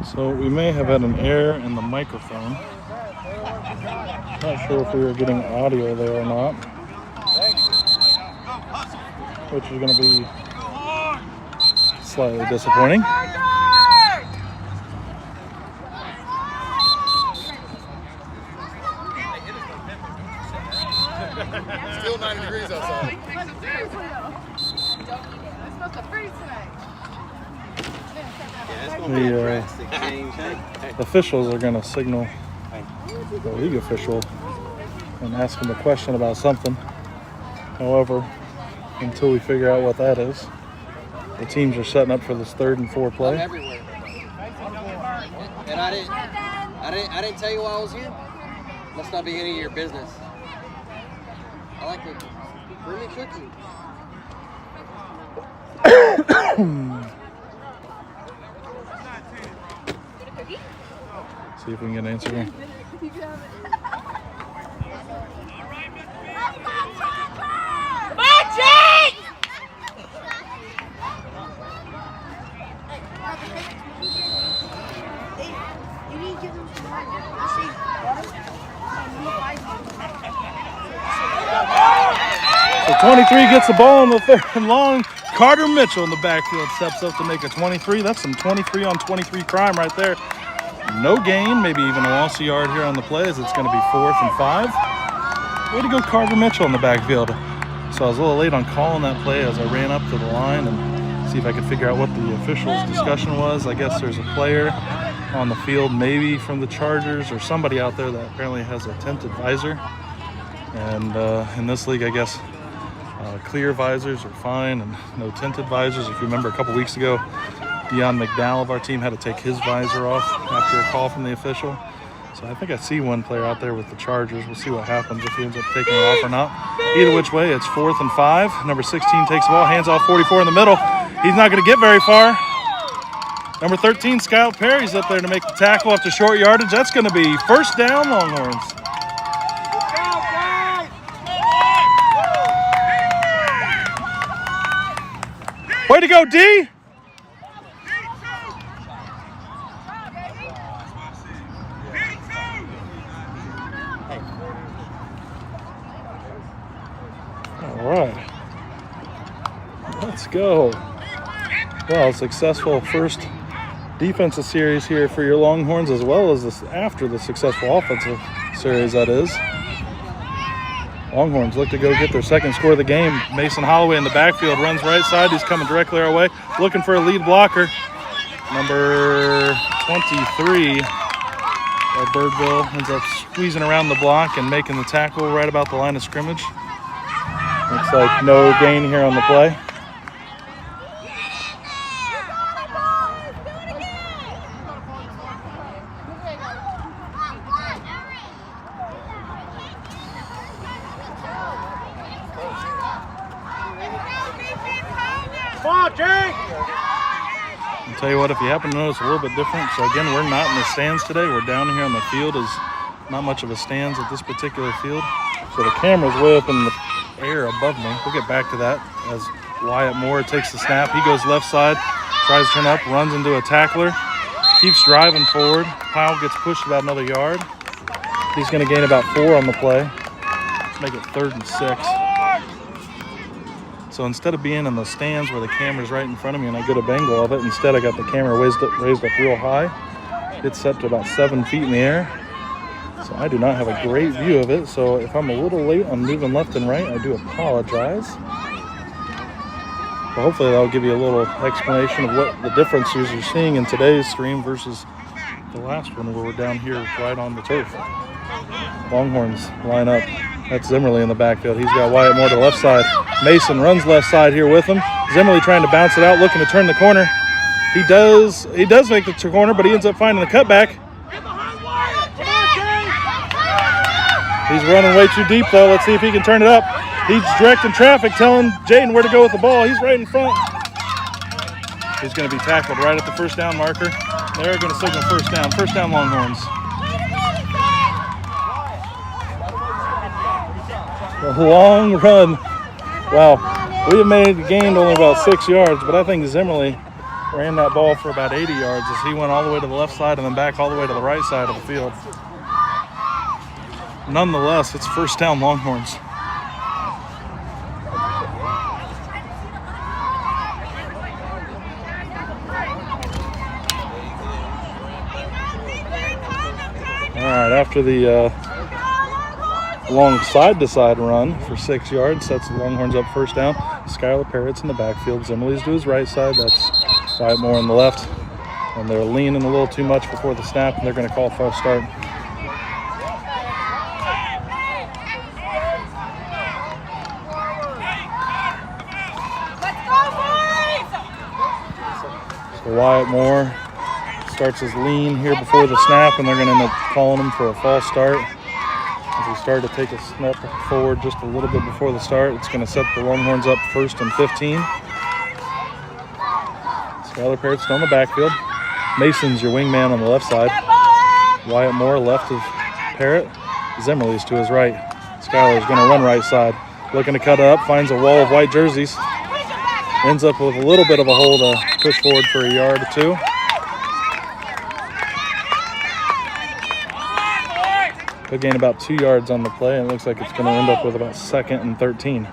So we may have had an error in the microphone. Not sure if we were getting audio there or not, which is going to be slightly disappointing. Still 90 degrees outside. The officials are going to signal the league official and ask him a question about something. However, until we figure out what that is, the teams are setting up for this 3rd and 4 play. I'm everywhere. And I didn't tell you while I was here. Must not be any of your business. I like to bring me cookie. See if we can get an answer here. So 23 gets the ball in the 3rd and long. Carter Mitchell in the backfield steps up to make a 23. That's some 23 on 23 crime right there. No gain, maybe even a loss of yard here on the play as it's going to be 4th and 5. Way to go, Carter Mitchell in the backfield. So I was a little late on calling that play as I ran up to the line and see if I could figure out what the officials' discussion was. I guess there's a player on the field, maybe from the Chargers or somebody out there that apparently has a tinted visor. And in this league, I guess clear visors are fine and no tinted visors. If you remember a couple weeks ago, Deon McDowell of our team had to take his visor off after a call from the official. So I think I see one player out there with the Chargers. We'll see what happens if he ends up taking it off or not. Either which way, it's 4th and 5. Number 16 takes the ball, hands off 44 in the middle. He's not going to get very far. Number 13, Skyle Perry's up there to make the tackle after short yardage. That's going to be 1st down, Longhorns. Way to go, D! All right, let's go. Well, successful first defensive series here for your Longhorns, as well as this after the successful offensive series, that is. Longhorns look to go get their 2nd score of the game. Mason Holloway in the backfield runs right side. He's coming directly our way, looking for a lead blocker. Number 23, Birdville, ends up squeezing around the block and making the tackle right about the line of scrimmage. Looks like no gain here on the play. I'll tell you what, if you happen to notice a little bit different, so again, we're not in the stands today. We're down here on the field. Is not much of a stands at this particular field. So the camera's way up in the air above me. We'll get back to that as Wyatt Moore takes the snap. He goes left side, tries to turn up, runs into a tackler, keeps driving forward. Powell gets pushed about another yard. He's going to gain about 4 on the play. Let's make it 3rd and 6. So instead of being in the stands where the camera's right in front of me and I get a angle of it, instead I got the camera raised up real high. It's set to about 7 feet in the air. So I do not have a great view of it. So if I'm a little late on moving left and right, I do apologize. But hopefully that'll give you a little explanation of what the differences you're seeing in today's stream versus the last one where we're down here right on the turf. Longhorns line up. That's Zimmerly in the backfield. He's got Wyatt Moore to the left side. Mason runs left side here with him. Zimmerly trying to bounce it out, looking to turn the corner. He does make the corner, but he ends up finding the cutback. He's running way too deep, though. Let's see if he can turn it up. He's directing traffic, telling Jaden where to go with the ball. He's right in front. He's going to be tackled right at the 1st down marker. They're going to signal 1st down. 1st down, Longhorns. A long run. Wow. We have gained only about 6 yards, but I think Zimmerly ran that ball for about 80 yards as he went all the way to the left side and then back all the way to the right side of the field. Nonetheless, it's first down Longhorns. All right, after the long side-to-side run for 6 yards, sets the Longhorns up first down. Skylar Parrott's in the backfield. Zimmerle's to his right side. That's Wyatt Moore on the left. And they're leaning a little too much before the snap, and they're going to call false start. So Wyatt Moore starts his lean here before the snap, and they're going to end up calling him for a false start. As he started to take a step forward just a little bit before the start, it's going to set the Longhorns up first and 15. Skylar Parrott's still in the backfield. Mason's your wingman on the left side. Wyatt Moore left of Parrott. Zimmerle's to his right. Skylar's going to run right side. Looking to cut it up, finds a wall of white jerseys. Ends up with a little bit of a hole to push forward for a yard or two. He'll gain about 2 yards on the play, and it looks like it's going to end up with about 2nd and 13.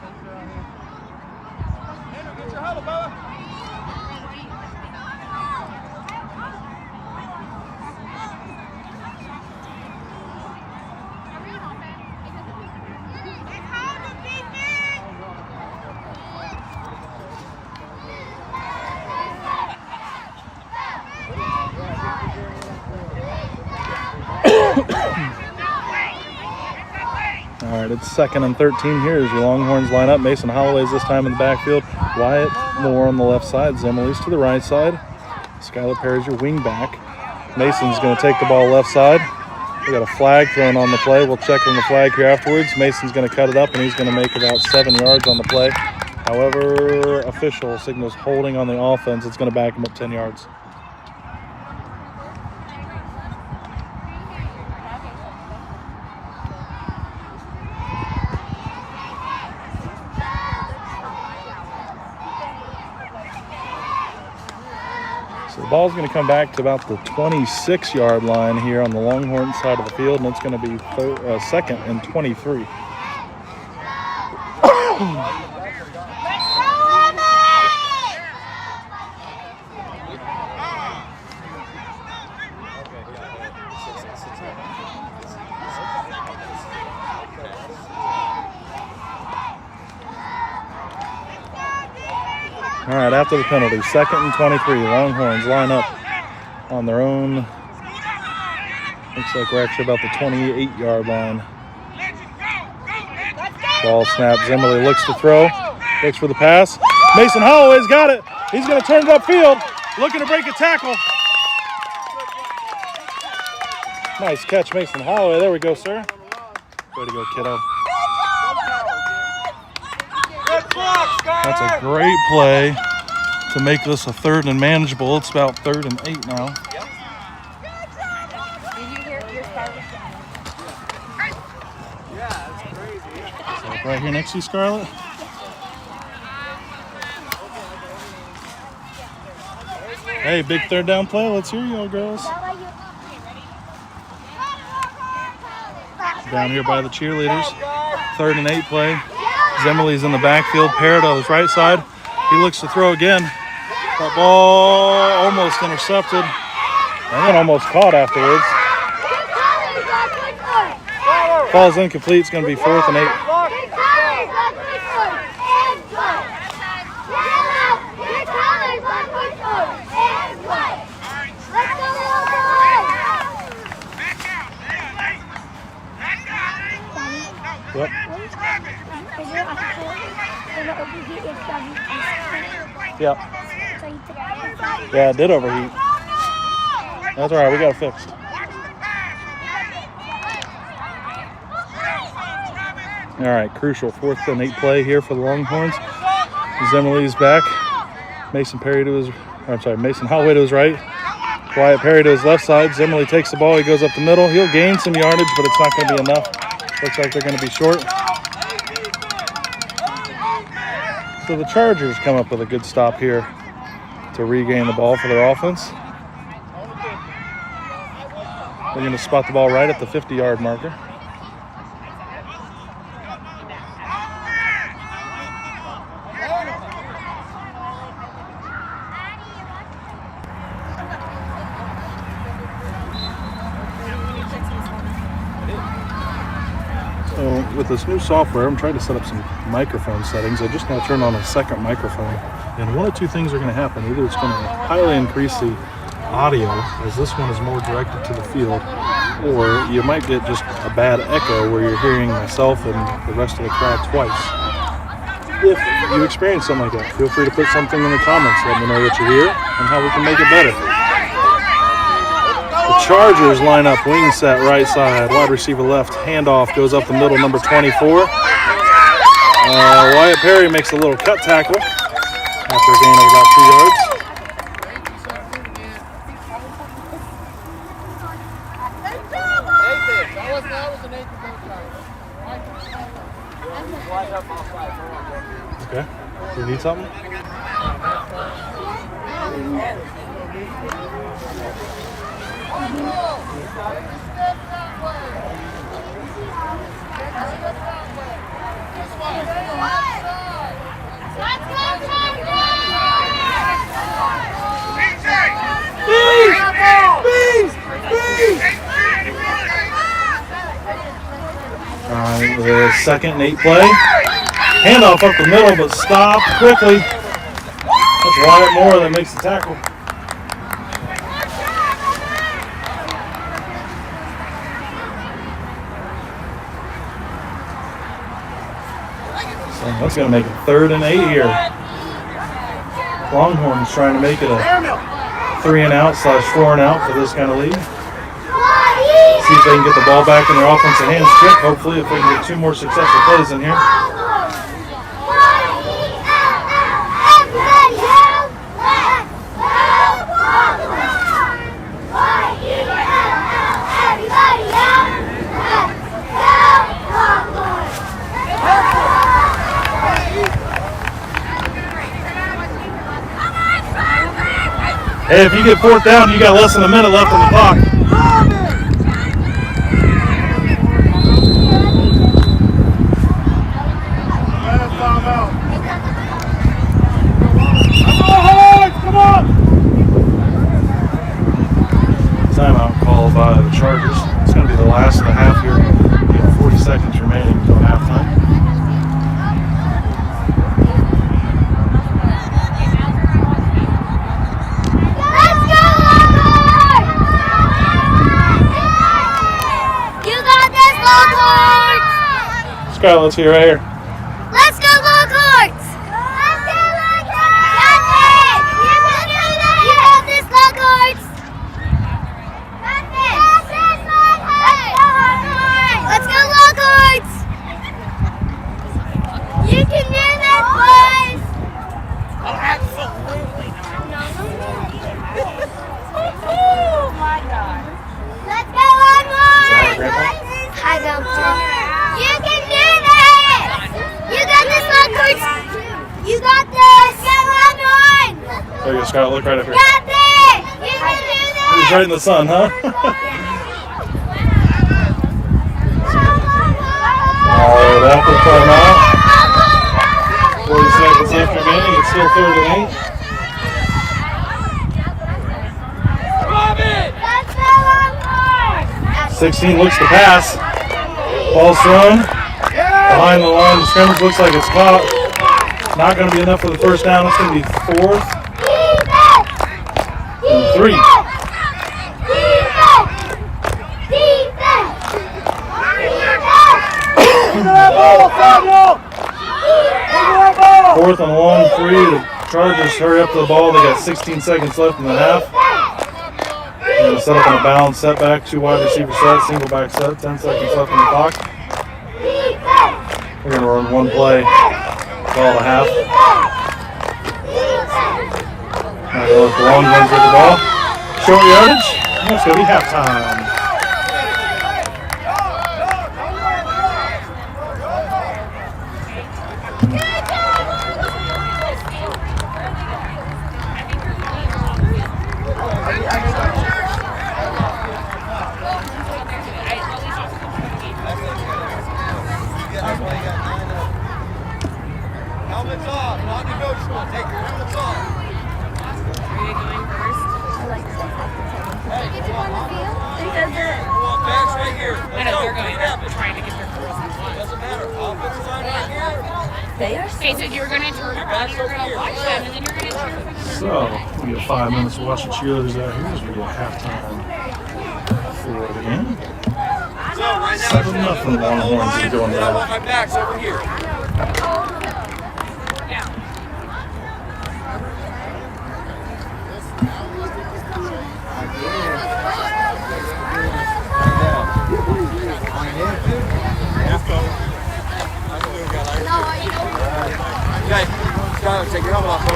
All right, it's 2nd and 13 here as your Longhorns line up. Mason Holloway's this time in the backfield. Wyatt Moore on the left side. Zimmerle's to the right side. Skylar Perry's your wing back. Mason's going to take the ball left side. We got a flag thrown on the play. We'll check on the flag here afterwards. Mason's going to cut it up, and he's going to make about 7 yards on the play. However, official signals holding on the offense. It's going to back him up 10 yards. The ball's going to come back to about the 26-yard line here on the Longhorn side of the field, and it's going to be 2nd and 23. All right, after the penalty, 2nd and 23. Longhorns line up on their own. Looks like we're actually about the 28-yard line. Ball snap. Zimmerle looks to throw. Looks for the pass. Mason Holloway's got it. He's going to turn it upfield. Looking to break a tackle. Nice catch, Mason Holloway. There we go, sir. Way to go, kiddo. That's a great play to make this a 3rd and manageable. It's about 3rd and 8 now. So right here next to you, Scarlett. Hey, big 3rd down play. Let's hear you, girls. Down here by the cheerleaders. 3rd and 8 play. Zimmerle's in the backfield. Parrott on his right side. He looks to throw again. That ball almost intercepted. And then almost caught afterwards. Ball's incomplete. It's going to be 4th and 8. Yep. Yep. Yeah, it did overheat. That's all right. We got it fixed. All right, crucial 4th and 8 play here for the Longhorns. Zimmerle's back. Mason Holloway to his right. Wyatt Perry to his left side. Zimmerle takes the ball. He goes up the middle. He'll gain some yardage, but it's not going to be enough. Looks like they're going to be short. So the Chargers come up with a good stop here to regain the ball for their offense. They're going to spot the ball right at the 50-yard marker. So with this new software, I'm trying to set up some microphone settings. I just now turned on a second microphone, and one of two things are going to happen. Either it's going to highly increase the audio, as this one is more directed to the field, or you might get just a bad echo where you're hearing myself and the rest of the crowd twice. If you experience something like that, feel free to put something in the comments. Let me know what you hear and how we can make it better. The Chargers line up wing set right side, wide receiver left, handoff goes up the middle, number 24. Wyatt Perry makes a little cut tackle after a gain of about 2 yards. Okay, do you need something? All right, the 2nd and 8 play. Handoff up the middle, but stopped quickly. That's Wyatt Moore that makes the tackle. So that's going to make it 3rd and 8 here. Longhorns trying to make it a 3-and-out/4 and out for this kind of league. See if they can get the ball back in their offensive hands quick. Hopefully, if we can get 2 more successful plays in here. Hey, if you get 4th down, you got less than a minute left on the clock. Come on! Timeout called by the Chargers. It's going to be the last of the half here. We have 40 seconds remaining until halftime. Skylar, let's see right here. Let's go Longhorns! Let's go Longhorns! You got this, Longhorns! Let's go Longhorns! You can do this, boys! Oh, absolutely! Oh my God! Let's go Longhorns! I go too. You can do this! You got this, Longhorns! You got this! Get Longhorns! There you go, Scott. Look right up here. You got this! You can do this! He's right in the sun, huh? All right, after the timeout. 40 seconds left remaining. It's still 3rd and 8. 16 looks to pass. Ball's thrown. Behind the line of scrimmage, looks like it's caught. Not going to be enough for the 1st down. It's going to be 4th and 3. Fourth and long 3. The Chargers hurry up to the ball. They got 16 seconds left in the half. They're going to set up on a balance setback, 2 wide receiver set, single back set, 10 seconds left on the clock. We're going to run 1 play, call it a half. Now go with the Longhorns with the ball. Short yardage, and it's going to be halftime. I know they're going trying to get their girls. Doesn't matter. Offense is on right here. They are. Okay, so you're going to turn around, you're going to watch them, and then you're going to cheer for them. So, we get 5 minutes to watch the cheerleaders out here as we get halftime for the game. 7-0 Longhorns is going I down. want my backs over here. Okay, Skylar, take your helmet off, bro.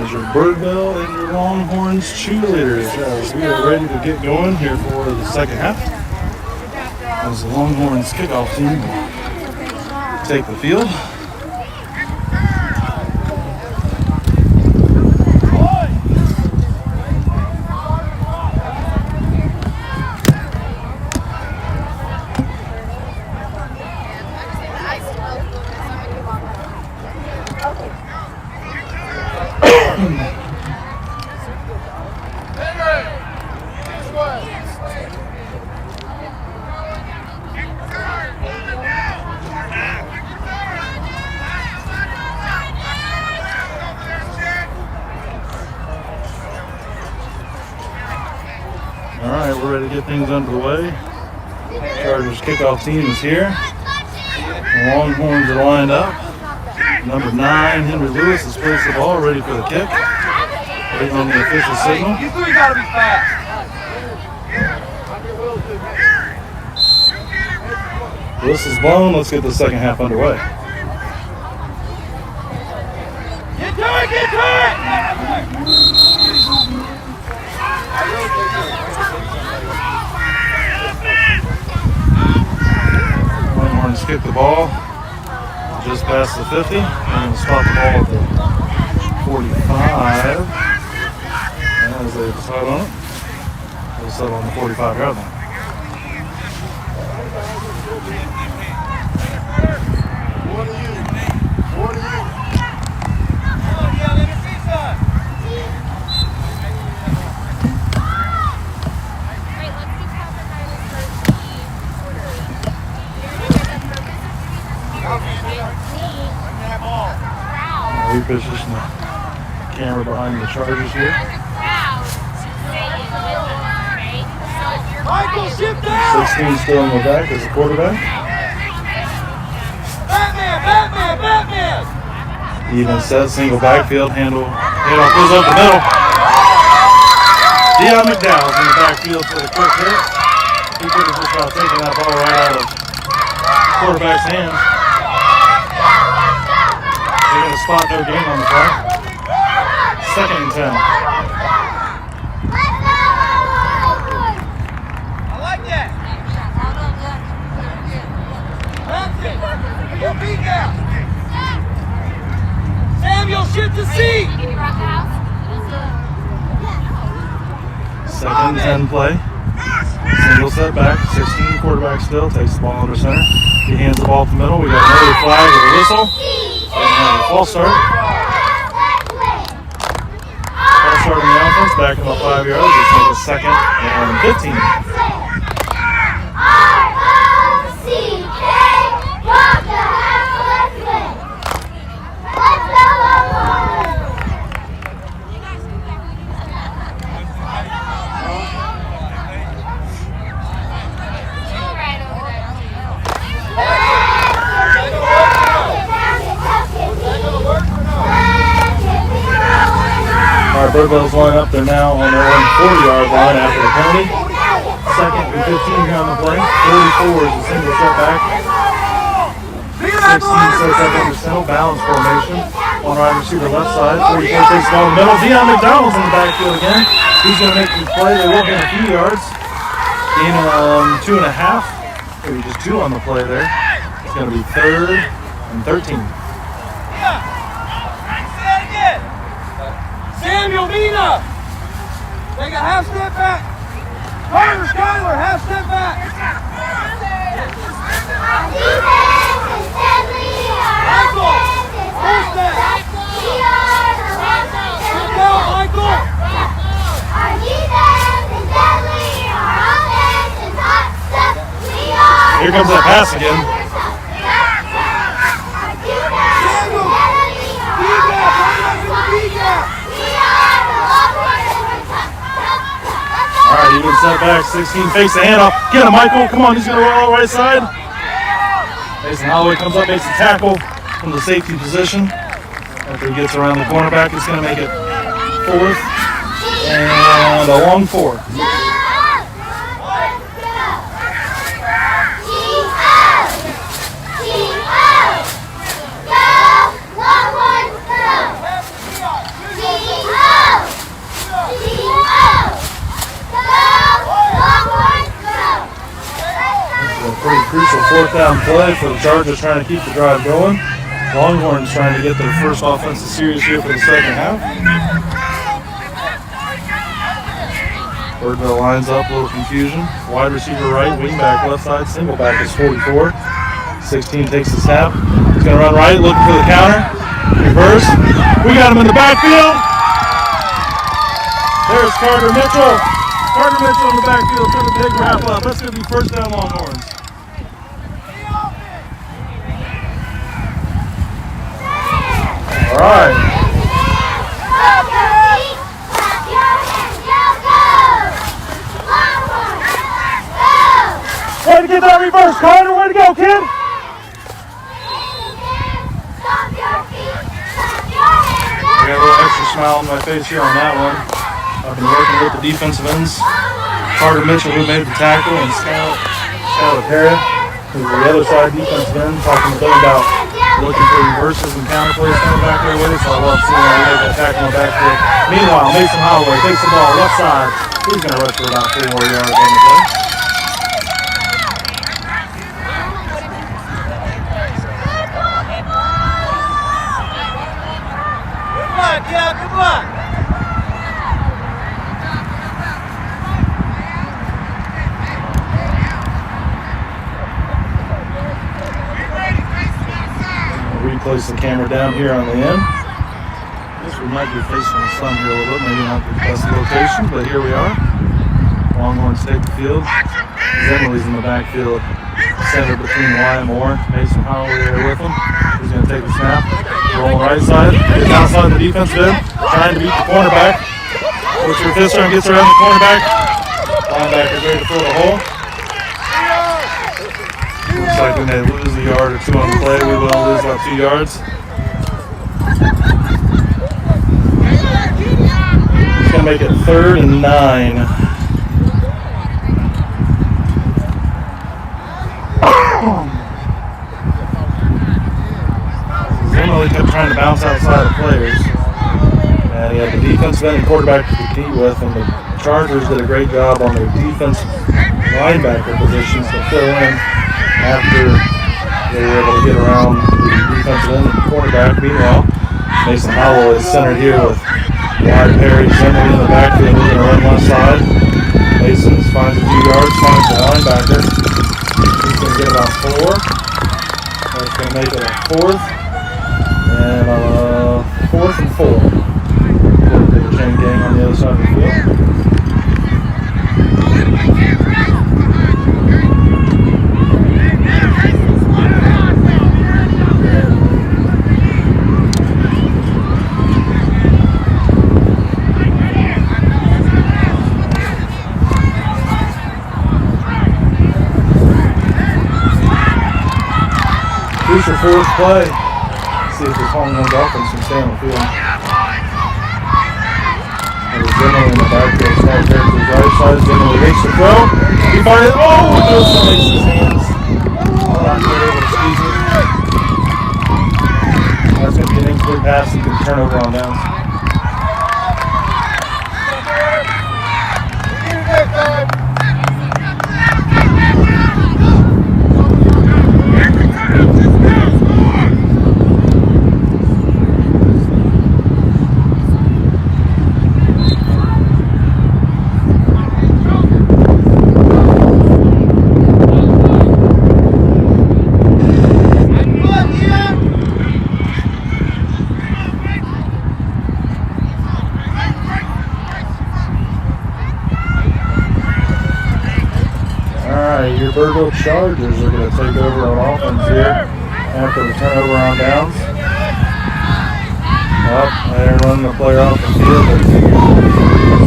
There's your Bird Bell and your Longhorns cheerleaders as we are ready to get going here for the second half. As the Longhorns kickoff team take the field. All right, we're ready to get things underway. Chargers kickoff team is here. The Longhorns are lined up. Number 9, Henry Lewis, has placed the ball, ready for the kick. Waiting on the official signal. You three gotta be fast. Whistle is blown. Let's get the second half underway. Get to it, get to it! Longhorns kick the ball just past the 50. And spot the ball at the 45. As they decide on it, they'll settle on the 45-yard line. Reposition the camera behind the Chargers here. Michael, shift down! 16 still in the back as a quarterback. Batman! Even set, single backfield, handoff goes up the middle. Deion McDowell's in the backfield for the quick hit. He could have just about taken that ball right out of quarterback's hands. They're going to spot no gain on the play. 2nd and 10. I like that. That's it. Your feet down. Samuel, shift the seat. 2nd and 10 play. Single set back. 16 quarterback still. Takes the ball under center. He hands the ball to the middle. We got another flag with a whistle. And a false start. False start in the offense. Back about 5 yards. Let's make it 2nd and 15. Birdwell's line up. They're now on their own 40-yard line after the penalty. 2nd and 15 here on the play. 44 is a single set back. 16 sets up under center, balance formation. One wide receiver left side. 44 takes the ball in the middle. Deion McDowell's in the backfield again. He's going to make the play. They will gain a few yards. Gain 2.5. Maybe just 2 on the play there. It's going to be 3rd and 13. Samuel, Mina! Take a half step back. Carter, Skyler, half step back. Michael, full step. Sit down, Michael. Here comes that pass again. All right, even set back, 16 fakes the handoff. Get him, Michael. Come on, he's going to roll right side. Mason Holloway comes up, makes a tackle from the safety position. After he gets around the cornerback, he's going to make it 4th and a long 4. Pretty crucial 4th down play for the Chargers trying to keep the drive going. Longhorns trying to get their first offensive series here for the second half. Birdville lines up, a little confusion. Wide receiver right, wing back left side, single back is 44. 16 takes the snap. He's going to run right, looking for the counter. Reverse. We got him in the backfield. There's Carter Mitchell. Carter Mitchell in the backfield for the big wrap up. That's going to be first down Longhorns. All right. Way to get that reverse, Carter. Way to go, kid. I got a little extra smile on my face here on that one. I've been working with the defensive ends. Carter Mitchell, who made the tackle, and Skylar Perry, who's the other side defensive end, talking to them about looking for reverses and counter plays coming back their way. So I love seeing them make that tackle on the backfield. Meanwhile, Mason Holloway takes the ball left side. He's going to rush for about 4 more yards on the play. Good luck. Replace the camera down here on the end. I guess we might be facing the sun here a little bit, maybe not the best location, but here we are. Longhorns take the field. Zenley's in the backfield, center between Wyatt Moore. Mason Holloway there with him. He's going to take the snap. Rolling right side, gets outside the defensive end, trying to beat the cornerback. Looks for Pfister and gets around the cornerback. Linebacker's ready to fill the hole. Looks like we may lose a yard or two on the play. We will lose about 2 yards. It's going to make it 3rd and 9. He kept trying to bounce outside of players. And he had the defensive end and quarterback to compete with, and the Chargers did a great job on their defense linebacker positions to fill in after they were able to get around the defensive end and quarterback. Meanwhile, Mason Holloway is centered here with Wyatt Perry generally in the backfield. We're going to run left side. Mason finds a few yards, finds the linebacker. He's going to get about 4. That's going to make it a 4th. And 4th and 4. Big chain gang on the other side of the field. Here's your 4th play. See if this Longhorns offense can stay on the field. There's Zenley in the backfield. Small pair to his right side. Zenley makes the throw. He finds it. Oh, it goes to Mason's hands. Not quite able to squeeze it. That's going to be an incomplete pass. He can turn over on downs. Birdville Chargers are going to take over on offense here after the turnover on downs. They're running the player off the field, but he's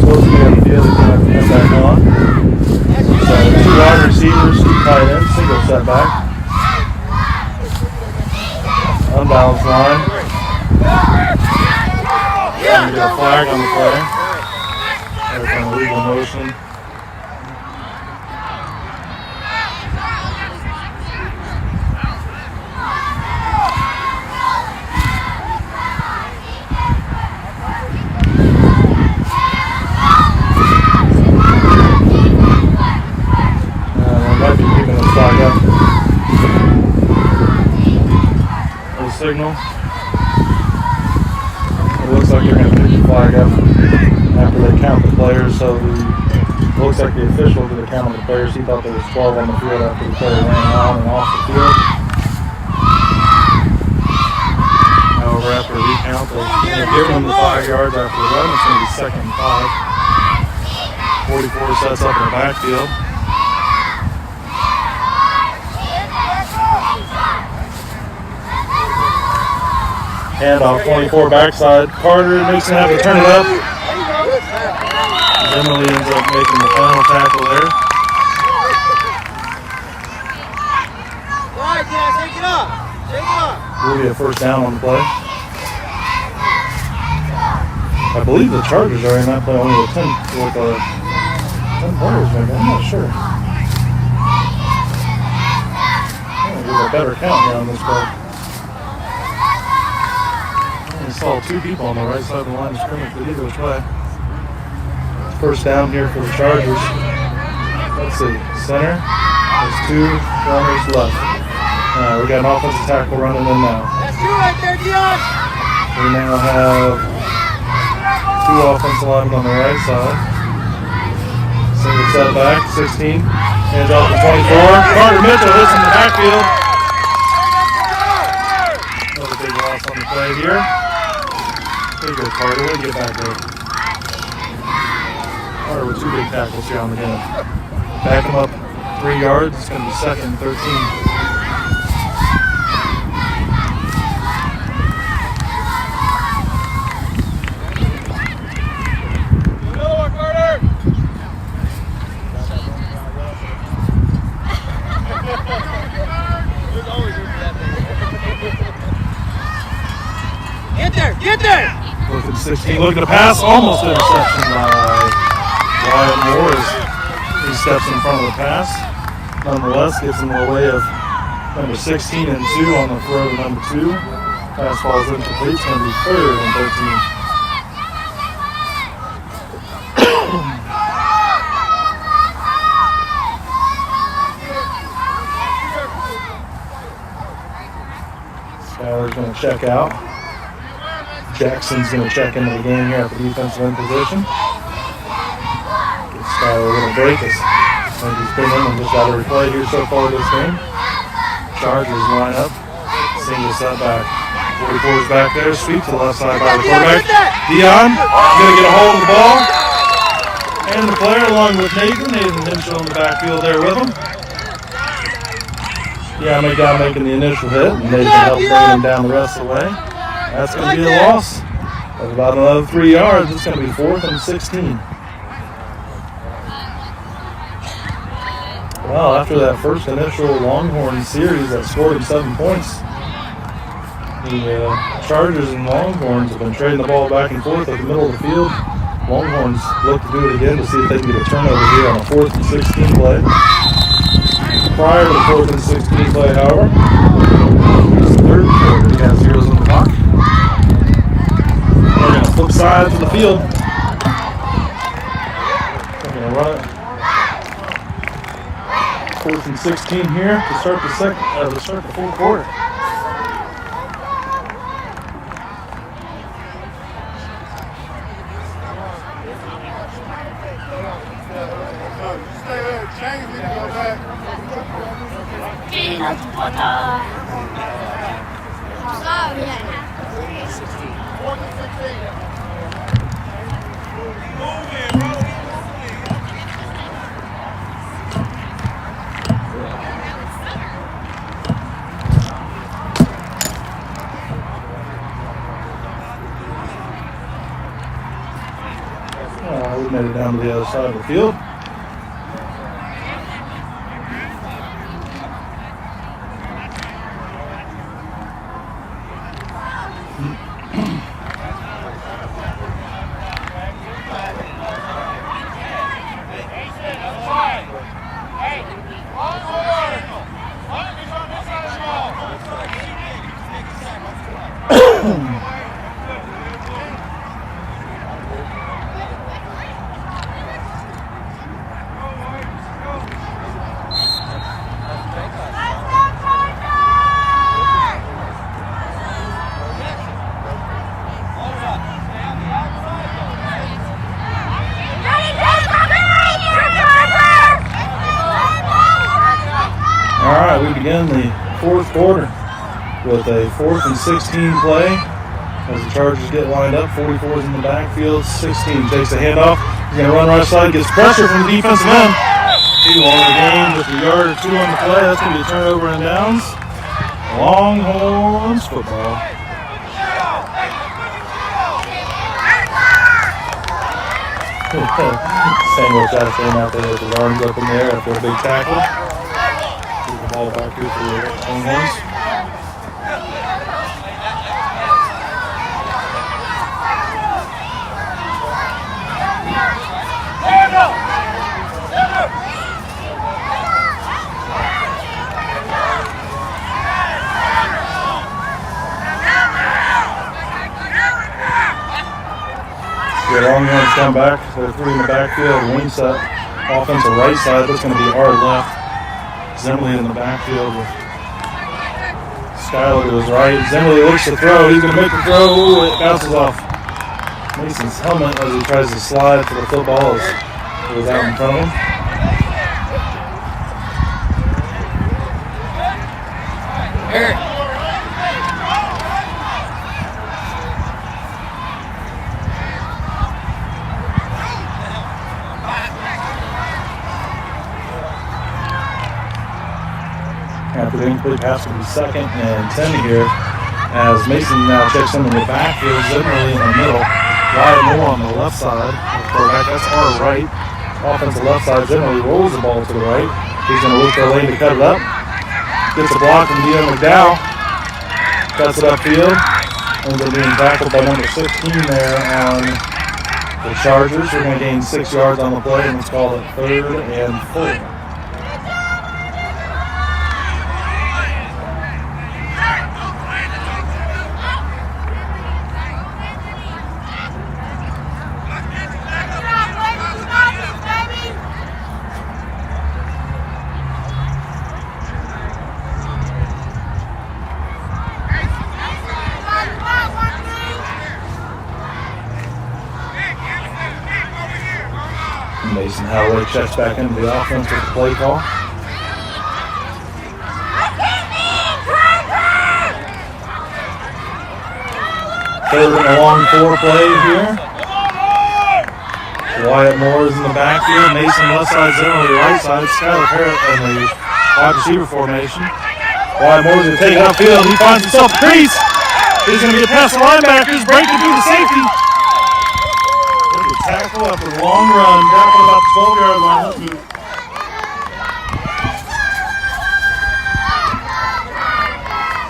supposed to be on the field. He's going to have to come back on. So 2 wide receivers, 2 tight ends, single setback. Unbalanced line. And we get a flag on the play. There's an illegal motion. Might be picking the flag up. signal. It looks like they're going to pick the flag up after they count the players. So it looks like the official did the count of the players. He thought there was 12 on the field after the player ran on and off the field. However, after a recount, they're giving them the 5 yards after the run. It's going to be 2nd and 5. 44 sets up in the backfield. Handoff 24 backside. Carter makes him have to turn it up. Emily ends up making the final tackle there. All right, Dad, take it up. Take it up. Will be a first down on the play. I believe the Chargers are in that play only with 10 players maybe. I'm not sure. There's a better count here on this play. I saw 2 people on the right side of the line of scrimmage, but either way. First down here for the Chargers. Let's see. Center. There's 2 runners left. We got an offensive tackle running in now. That's you right there, Dion. We now have 2 offensive linemen on the right side. Single set back, 16. Hands off to 24. Carter Mitchell hits in the backfield. Another big loss on the play here. There you go, Carter. Way to get back there. Carter with 2 big tackles here on the game. Back him up 3 yards. It's going to be 2nd and 13. Get there! Looking 16, looking to pass, almost interception by Wyatt Moore as he steps in front of the pass. Nonetheless, gets in the way of number 16 and 2 on the throw to number 2. Pass falls incomplete. It's going to be 3rd and 13. Skyler's going to check out. Jackson's going to check into the game here at the defensive end position. Give Skyler a little break as he's been in and just got a replay here so far this game. Chargers line up. Single set back. 44 is back there. Sweep to the left side by the quarterback. Dion going to get a hold of the ball. And the player along with Nathan. Nathan Henshaw in the backfield there with him. Yeah, my guy making the initial hit. And Nathan helped bring him down the rest of the way. That's going to be a loss of about another 3 yards. It's going to be 4th and 16. Well, after that first initial Longhorn series that scored him 7 points, the Chargers and Longhorns have been trading the ball back and forth at the middle of the field. Longhorns look to do it again to see if they can get a turnover here on a 4th and 16 play. Prior to the 4th and 16 play, however, it's 3rd quarter. We got zeros on the clock. We're going to flip sides of the field. We're going to run it. 4th and 16 here to start the 4th quarter. We made it down to the other side of the field. with a 4th and 16 play. As the Chargers get lined up, 44 is in the backfield, 16 takes a handoff. He's going to run right side, gets pressure from the defensive end. He will only gain just a yard or 2 on the play. That's going to be a turnover and downs. Longhorns football. Samuel Chastain out there with his arms up in the air after a big tackle. Move the ball back here for the Longhorns. The Longhorns come back. They're 3 in the backfield. Wing set. Offensive right side. That's going to be hard left. Zimmerly in the backfield with Skyler to his right. Zimmerly looks to throw. He's going to make the throw. Ooh, it bounces off Mason's helmet as he tries to slide for the football. It goes out in front of him. Eric. After the incomplete pass will be 2nd and 10 here as Mason now checks him in the backfield, Zimmerly in the middle, Wyatt Moore on the left side. The quarterback, that's our right. Offensive left side, Zimmerly rolls the ball to the right. He's going to look for a lane to cut it up. Gets a block from Deon McDowell. Cuts it upfield. Ends up being tackled by number 16 there on the Chargers. We're going to gain 6 yards on the play, and it's called a 3rd and 4. Mason Holloway checks back into the offense with the play call. Third and a long 4 play here. Wyatt Moore is in the backfield. Mason left side, Zimmerly right side. Skyler Parrott in the wide receiver formation. Wyatt Moore's going to take it upfield. He finds himself a crease. He's going to get past the linebackers, breaking through the safety. Tackle after a long run, down to about the 12-yard line. Let's move.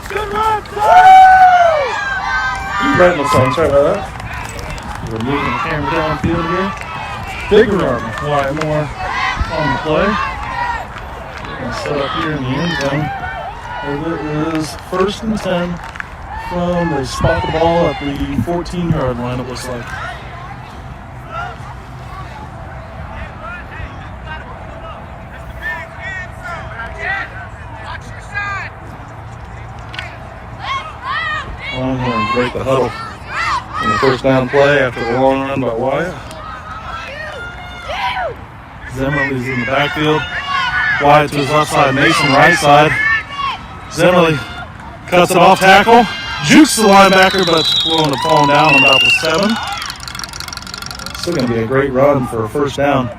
Good run! Right in the sun, sorry about that. We're moving the camera downfield here. Big run, Wyatt Moore on the play. And set up here in the end zone. There is 1st and 10 from they spot the ball at the 14-yard line, it looks like. Longhorns break the huddle in the 1st down play after the long run by Wyatt. Zimmerly's in the backfield. Wyatt to his left side, Mason right side. Zimmerly cuts it off tackle, jukes the linebacker, but willing to fall down about the 7. Still going to be a great run for a 1st down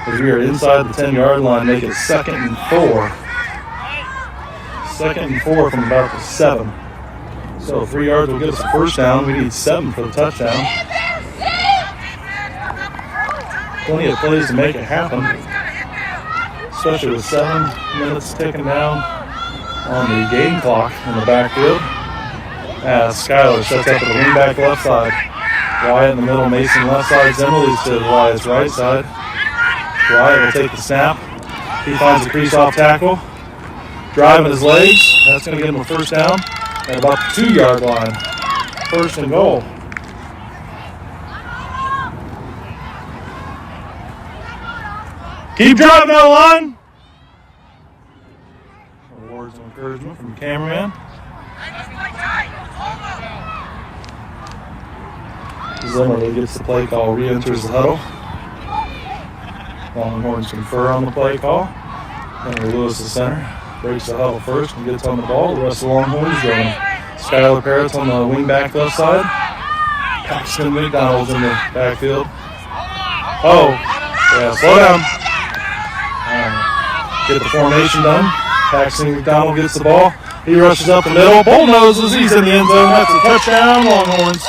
as we are inside the 10-yard line, make it 2nd and 4. 2nd and 4 from about the 7. So 3 yards will get us a 1st down. We need 7 for the touchdown. Plenty of plays to make it happen, especially with 7 minutes ticking down on the game clock in the backfield. As Skyler sets up at the wingback left side. Wyatt in the middle, Mason left side, Zimmerly's to Wyatt's right side. Wyatt will take the snap. He finds the crease off tackle. Driving his legs. That's going to get him a 1st down. At about the 2-yard line. 1st and goal. Keep driving down the line. Words of encouragement from the cameraman. Zimmerly gets the play call, re-enters the huddle. Longhorns confer on the play call. Henry Lewis, the center, breaks the huddle first and gets on the ball. The rest of the Longhorns join him. Skylar Parrott's on the wingback left side. Paxton McDonald's in the backfield. Oh, yeah, slow down. Get the formation done. Paxton McDonald gets the ball. He rushes up the middle. Bull noses. He's in the end zone. That's a touchdown, Longhorns.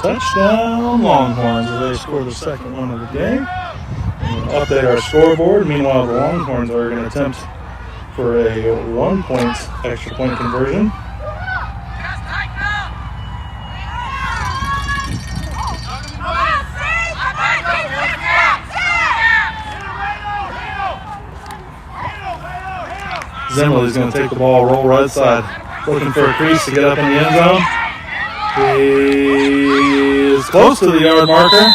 Touchdown, Longhorns. They score the second one of the game. We'll update our scoreboard. Meanwhile, the Longhorns are going to attempt for a 1 point extra point conversion. Zimmerly's going to take the ball, roll right side, looking for a crease to get up in the end zone. He is close to the yard marker.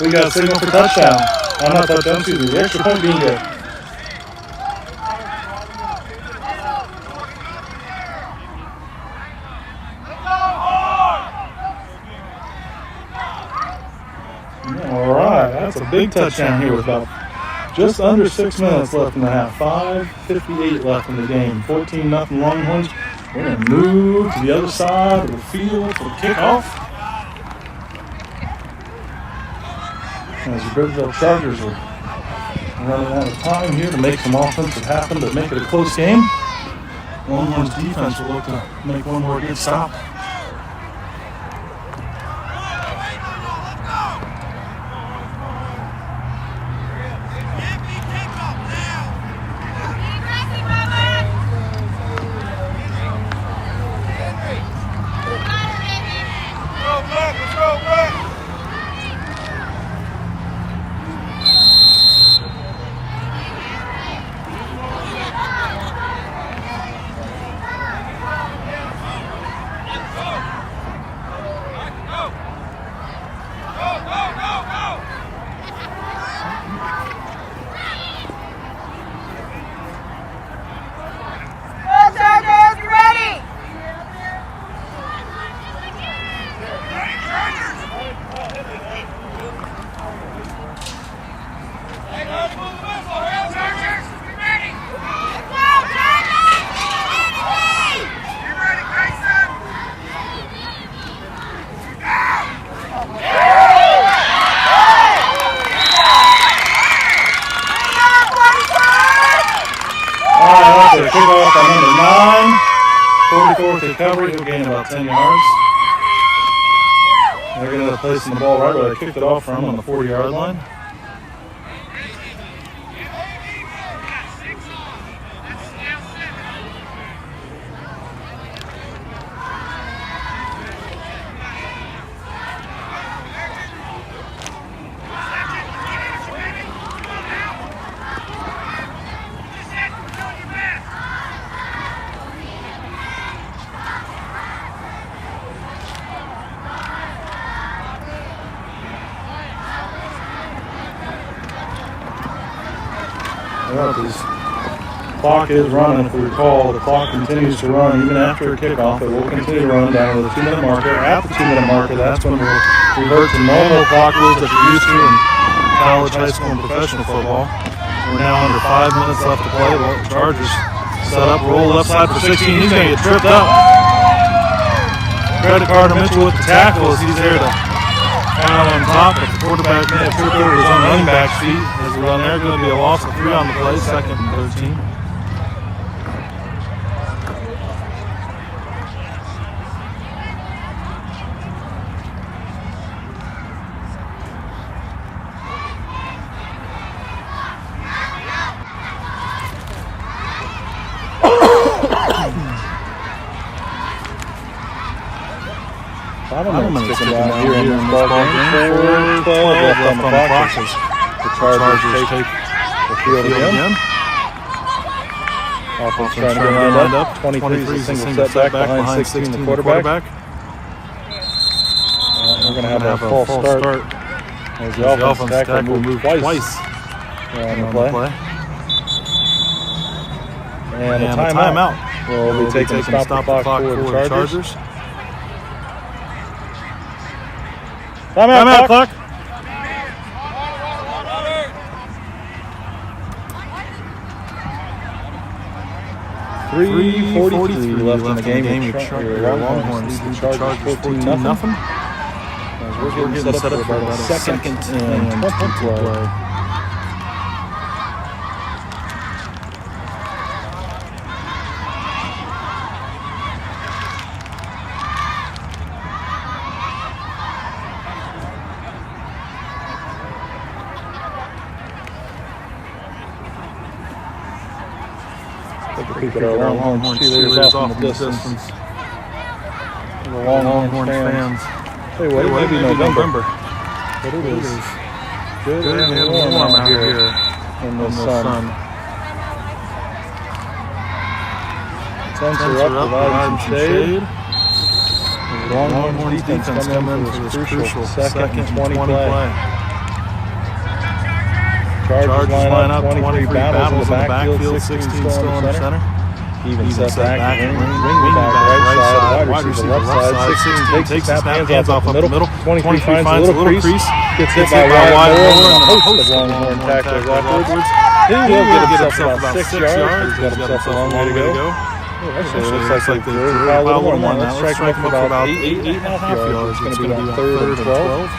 We got a signal for touchdown. Not touchdown, excuse me, the extra point being good. All right, that's a big touchdown here with about just under 6 minutes left in the half. 5:58 left in the game. 14-0 Longhorns. We're going to move to the other side of the field for the kickoff. As the Bridgeville Chargers are running out of time here to make some offensive happen to make it a close game. Longhorns defense will look to make one more good stop. Kickoff by number 9. 44th recovery. He'll gain about 10 yards. They're going to place the ball right where they kicked it off from on the 40-yard line. This clock is running. If we recall, the clock continues to run even after a kickoff. It will continue to run down to the 2-minute marker. At the 2-minute marker, that's when we'll revert to normal clock rules that we're used to in college, high school, and professional football. We're now under 5 minutes left to play. The Chargers set up, roll left side for 16. He's going to get tripped up. Credit Carter Mitchell with the tackle as he's there to foul on top, but the quarterback may have tripped over his own running back's feet as we run there. Going to be a loss of 3 on the play, 2nd and 13. Minutes ticking down here in this ball game. 4:12 left on the clock as the Chargers take the field again. Offense trying to get lined up. 23 is a single setback behind 16 the quarterback. We're going to have a false start as the offensive tackle will move twice on the play. And a timeout will be taken to stop the clock for the Chargers. Timeout clock. .343 left in the game. Your Longhorns lead the Chargers 14-0. We're getting set up for about a second and 20 play. Peek at our Longhorn cheerleaders off in the distance. The Longhorn fans. Hey, wait, maybe November. But it is good and warm out here in the sun. Tents are up, providing some shade. The Longhorn defense coming in for this crucial second and 20 play. Chargers line up, 23 battles in the backfield, 16 still under center. Even set back, wing back right side, wide receiver left side, 16 takes his hands off up the middle, 23 finds a little crease, gets hit by wide Moore and a host of Longhorn tacklers afterwards. He will get himself about 6 yards, he's got himself a long way to go. Actually, it looks like they threw a little more than that. Let's strike him for about 8.5 yards. It's going to be on 3rd and 12.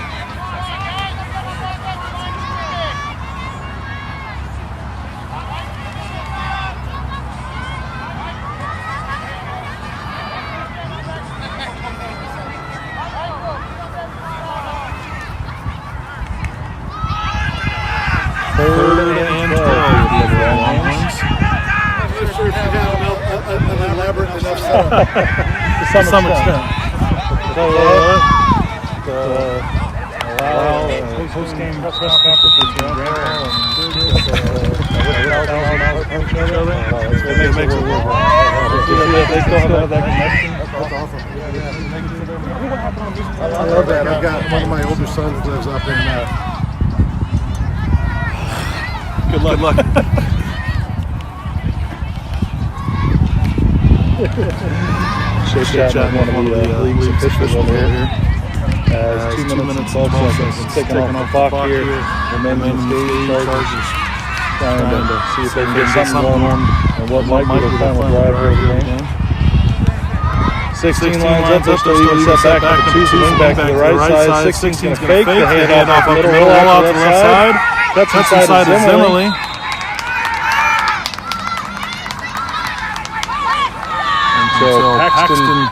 To some extent. Post-game press conference between Grandpa and it makes it work. They still have that connection. I love that. I've got one of my older sons lives up in Good luck. Shake chat with one of the league's officials over here. As 2 minutes and 12 seconds taking off the clock here. Remaining stage Chargers trying to see if they can get something going on and what might be the final drive of the game. 16 lines up, just even set back to the wing back to the right side. 16's going to fake the handoff up the middle, roll out to the left side. That's inside to Zimmerly. So Paxton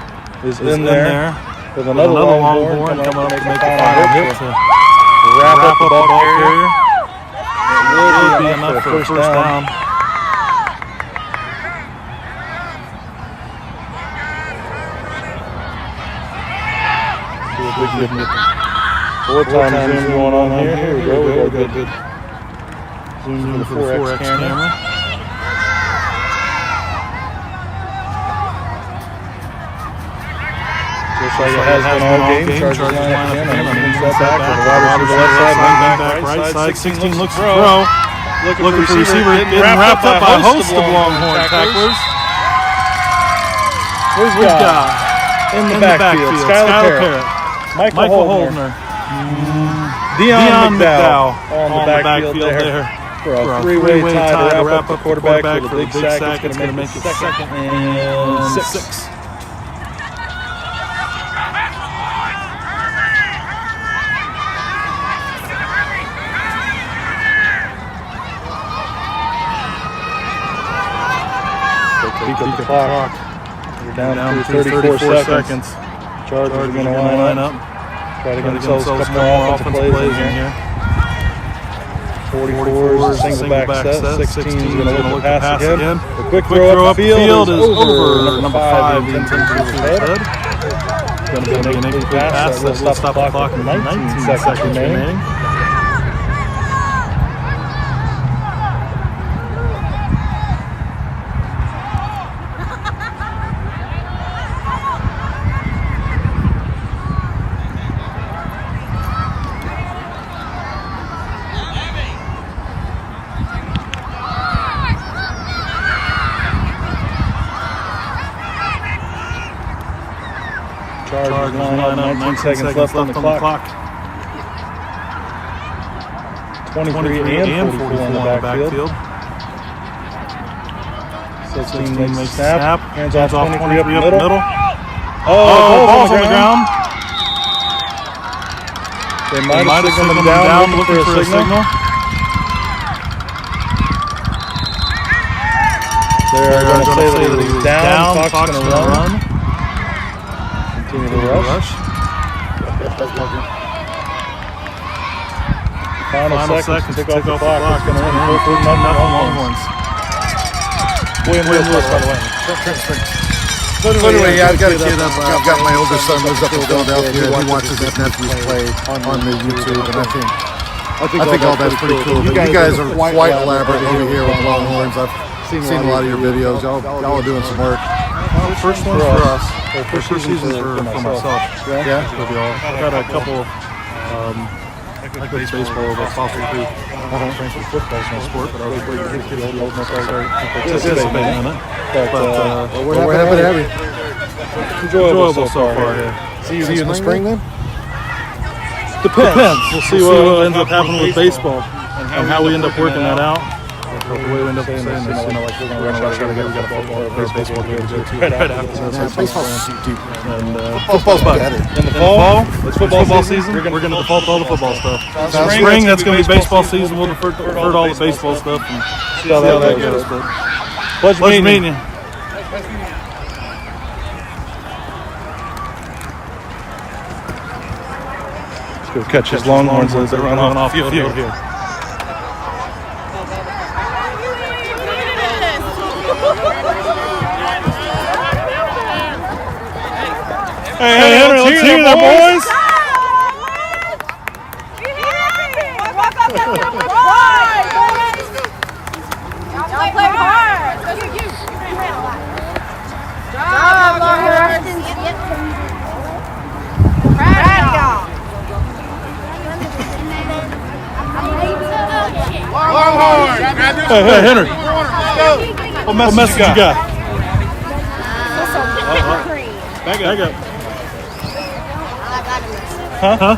is in there with another Longhorn coming up to make the final hit to wrap up the ball carrier. It will be enough for a first down. See if we can get 4 times zoom going on here. Here we go. We got good zoom to the 4X camera. Just like it has been all game, Chargers line up again, and set back, with the wide receiver left side, wing back right side, 16 looks for throw, looking for receiver, getting wrapped up by a host of Longhorn tacklers. We've got in the backfield, Skylar Parrott, Michael Holdner, Deion McDowell on the backfield there. For a three-way tie to wrap up the quarterback for the big sack. It's going to make it 2nd and 6. Peek at the clock. We're down to 34 seconds. Chargers are going to line up. Try to get themselves a couple more offensive plays in here. 44 is single back set. 16 is going to look to pass again. The quick throw up the field is over. Number 5 intends to his head. It's going to be an incomplete pass. Let's stop the clock with 19 seconds remaining. Chargers line up, 19 seconds left on the clock. 23 and 44 in the backfield. 16 makes snap. Hands off 23 up middle. Oh, ball's on the ground. They might have signaled him down looking for a signal. They're going to say that he was down. Fox going to run. Continue to rush. Final seconds to kick off the clock. It's going to win 4-0 Longhorns. William Lewis, by the way. So anyway, yeah, I've got a kid up. I've got my older son lives up in Philadelphia. He watches his nephews play on the YouTube, and I think all that's pretty cool. But you guys are quite elaborate over here with Longhorns. I've seen a lot of your videos. Y'all are doing some work. First one for us. First season for myself. Yeah. I've got a couple. I played baseball over Fossil Creek. Frankly, football's my sport, but I was pretty old enough to start participating in it. But we're happy to have you. Enjoyable so far. Yeah. See you in the spring then? Depends. We'll see what ends up happening with baseball and how we end up working that out. The way we end up saying this, like we're going to try to get a baseball game to go to right after that. Football's better. In the fall, it's football season. We're going to default all the football stuff. Spring, that's going to be baseball season. We'll defer to all the baseball stuff and see how that goes. Pleasure meeting you. Let's go catch his Longhorns as they run off the field here. Hey, Henry, let's hear that, boys! Y'all play hard! Job, Longhorns! Proud of y'all! Longhorns! Hey, Henry! What message you got? Back up. Huh?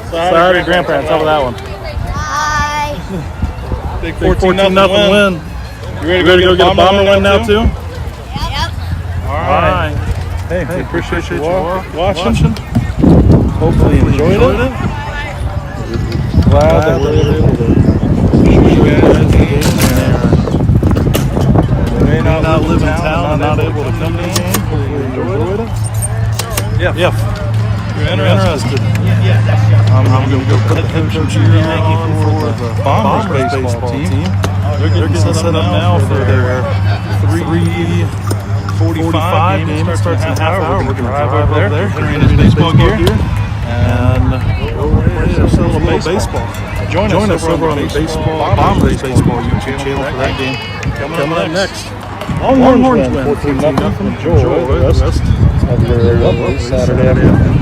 Sorry to grandparents. How about that one? Big 14-0 win. You ready to go get a bomber win now too? Yep. All right. Hey, we appreciate you watching. Hopefully you enjoyed it. Glad that we're able to show you guys the game there. We may not live in town and not able to come to the game. Hopefully you enjoyed it. Yeah. You're interested. I'm going to go put the head coach here on for the Bombers baseball team. They're getting set up now for their 3:45 game. It starts in a half hour. We're going to drive over there. Henry in his baseball gear. And play ourselves a little baseball. Join us over on the Bombers baseball YouTube channel for that game. Coming up next. Longhorns win 14-0. Enjoy the rest of your lovely Saturday afternoon.